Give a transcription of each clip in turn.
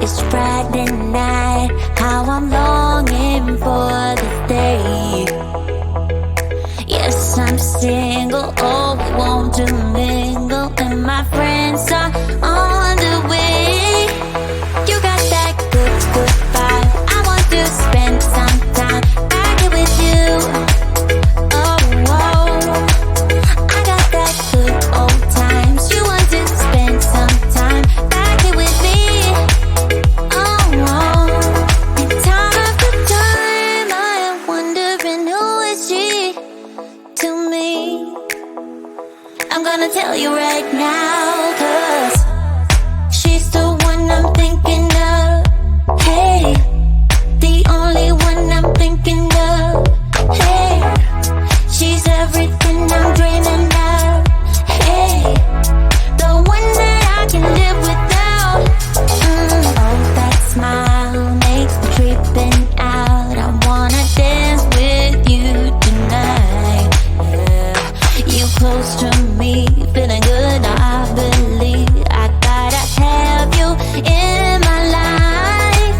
It's Friday night, how I'm longing for this day. Yes, I'm single, oh, we want to mingle, and my friends are on the way. You got that good, good vibe. I want to spend some time back here with you. Oh, whoa. I got that good old times. You want to spend some time back here with me. Oh, whoa. And time after time, I am wondering who is she to me. I'm gonna tell you right now, 'cause she's the one I'm thinking of. Hey, the only one I'm thinking of. Hey, she's everything I'm dreaming of. Hey, the one that I can live without. Oh, that smile makes me tripping out. I wanna dance with you tonight. Yeah, you close to me, feeling good. I believe I gotta have you in my life.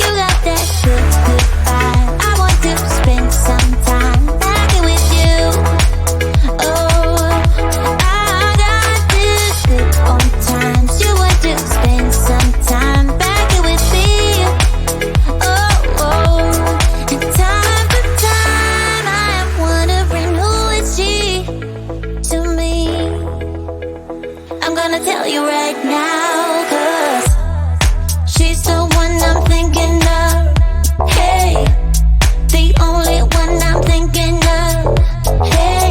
You got that good, good vibe. I want to spend some time back here with you. Oh, I got this good old times. You want to spend some time back here with me. Oh, and time after time, I am wondering who is she to me. I'm gonna tell you right now, 'cause she's the one I'm thinking of. Hey, the only one I'm thinking of. Hey,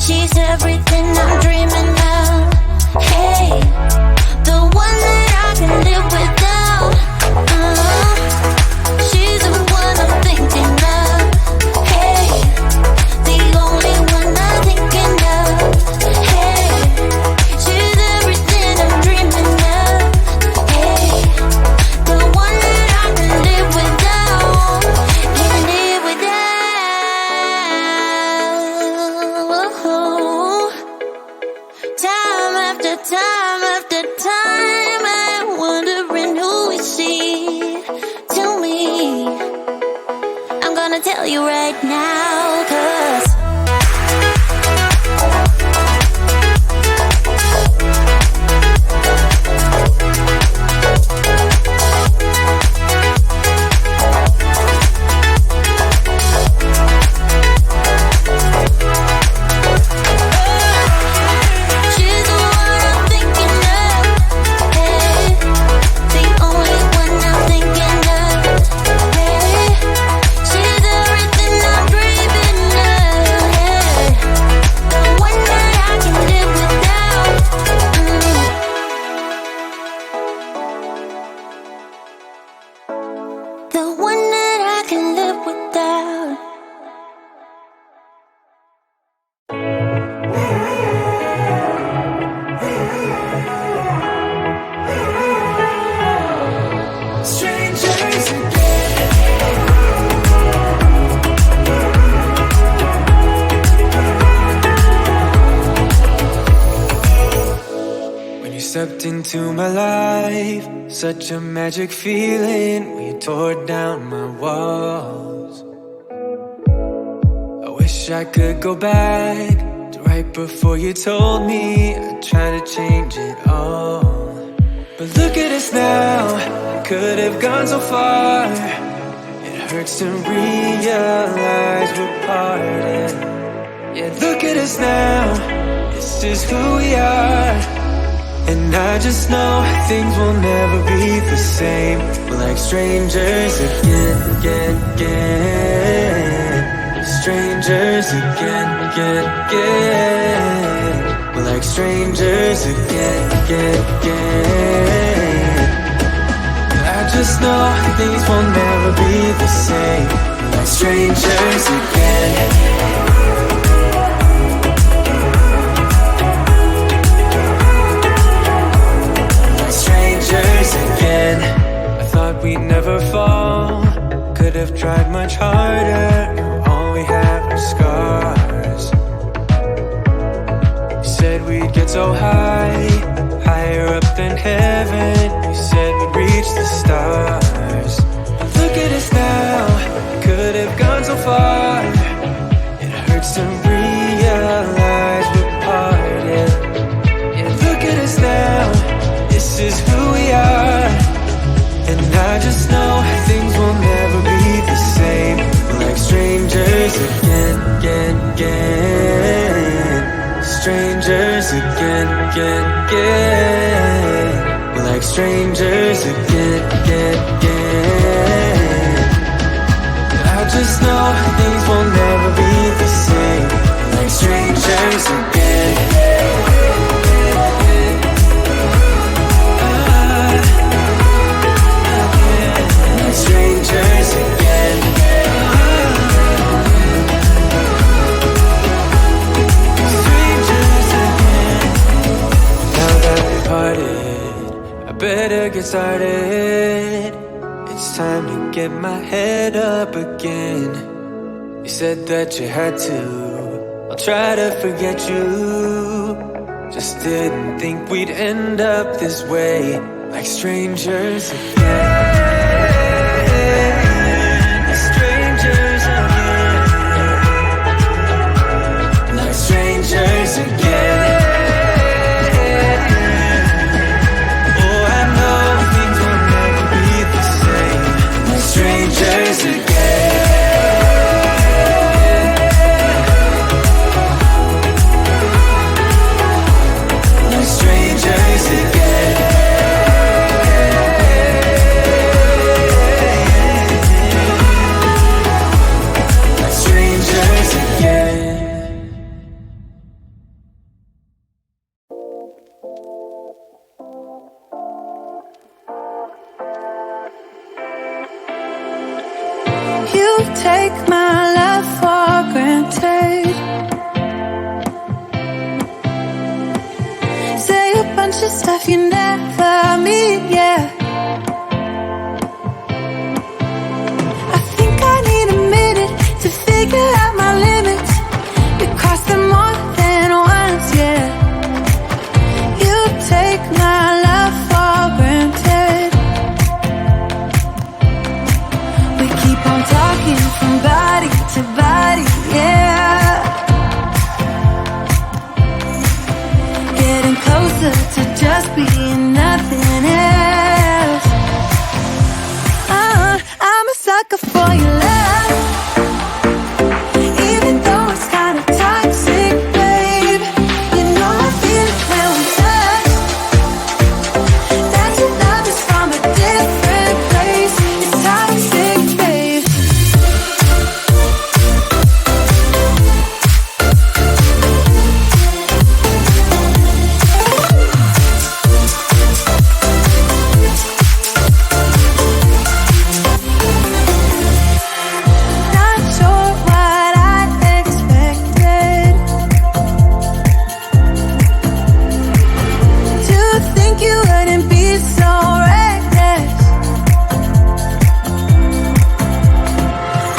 she's everything I'm dreaming of. Hey, the one that I can live without. She's the one I'm thinking of. Hey, the only one I'm thinking of. Hey, she's everything I'm dreaming of. Hey, the one that I can live without. Can live without. Time after time after time, I'm wondering who is she to me. I'm gonna tell you right now, 'cause she's the one I'm thinking of. Hey, the only one I'm thinking of. Hey, she's everything I'm dreaming of. Hey, the one that I can live without. The one that I can live without. Strangers again. When you stepped into my life, such a magic feeling when you tore down my walls. I wish I could go back to right before you told me I'd try to change it all. But look at us now, could have gone so far. It hurts to realize we're parted. Yeah, look at us now, this is who we are. And I just know things will never be the same. We're like strangers again, again, again. Strangers again, again, again. We're like strangers again, again, again. I just know things will never be the same. We're like strangers again. Again, I thought we'd never fall. Could have tried much harder. Now all we have are scars. You said we'd get so high, higher up than heaven. You said we'd reach reach the stars. But look at us now, could have gone so far. It hurts to realize we're parted. Yeah, look at us now, this is who we are. And I just know things will never be the same. We're like strangers again, again, again. Strangers again, again, again. We're like strangers again, again, again. I just know things will never be the same. We're like strangers again. Strangers again. Strangers again. Now that we parted, I better get started. It's time to get my head up again. You said that you had to, I'll try to forget you. Just didn't think we'd end up this way, like strangers again. Strangers again. Oh, I know things will never be the same. Like strangers again. Like strangers again. Like strangers again. You take my love for granted. Say a bunch of stuff you never mean, yeah. I think I need a minute to figure out my limits. We crossed them more than once, yeah. You take my love for granted. We keep on talking from body to body, yeah. Getting closer to just being nothing else. I'm a sucker for your love. Even though it's kinda toxic, babe. You know I feel it when we touch. That your love is from a different place. It's toxic, babe. Not sure what I expected. To think you wouldn't be so reckless.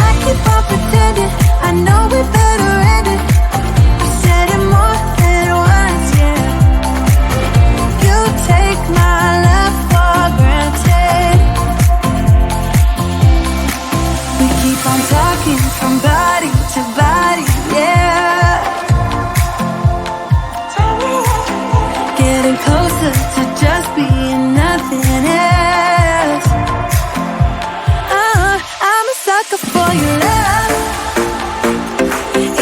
I keep on pretending I know we better end it. I said it more than once, yeah. You take my love for granted. We keep on talking from body to body, yeah. Getting closer to just being nothing else. I'm a sucker for your love.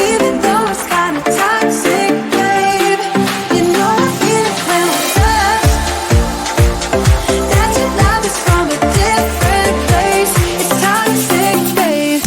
Even though it's kinda toxic, babe. You know I feel it when we touch. That your love is from a different place. It's toxic, babe.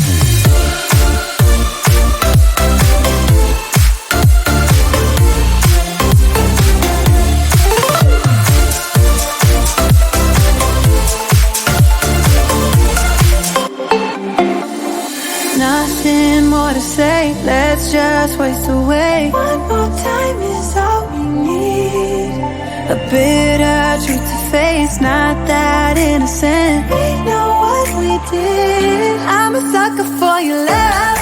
Nothing more to say, let's just waste away. One more time is all we need. A bitter truth to face, not that innocent. We know what we did. I'm a sucker for your love.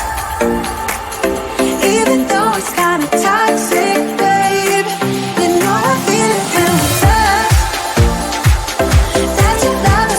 Even though it's kinda toxic, babe. You know I feel it when we touch. That your love is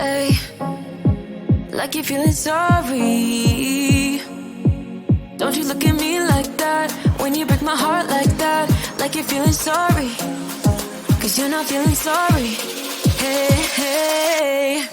Ay, like you're feeling sorry. Don't you look at me like that when you break my heart like that. Like you're feeling sorry, 'cause you're not feeling sorry. Hey, hey,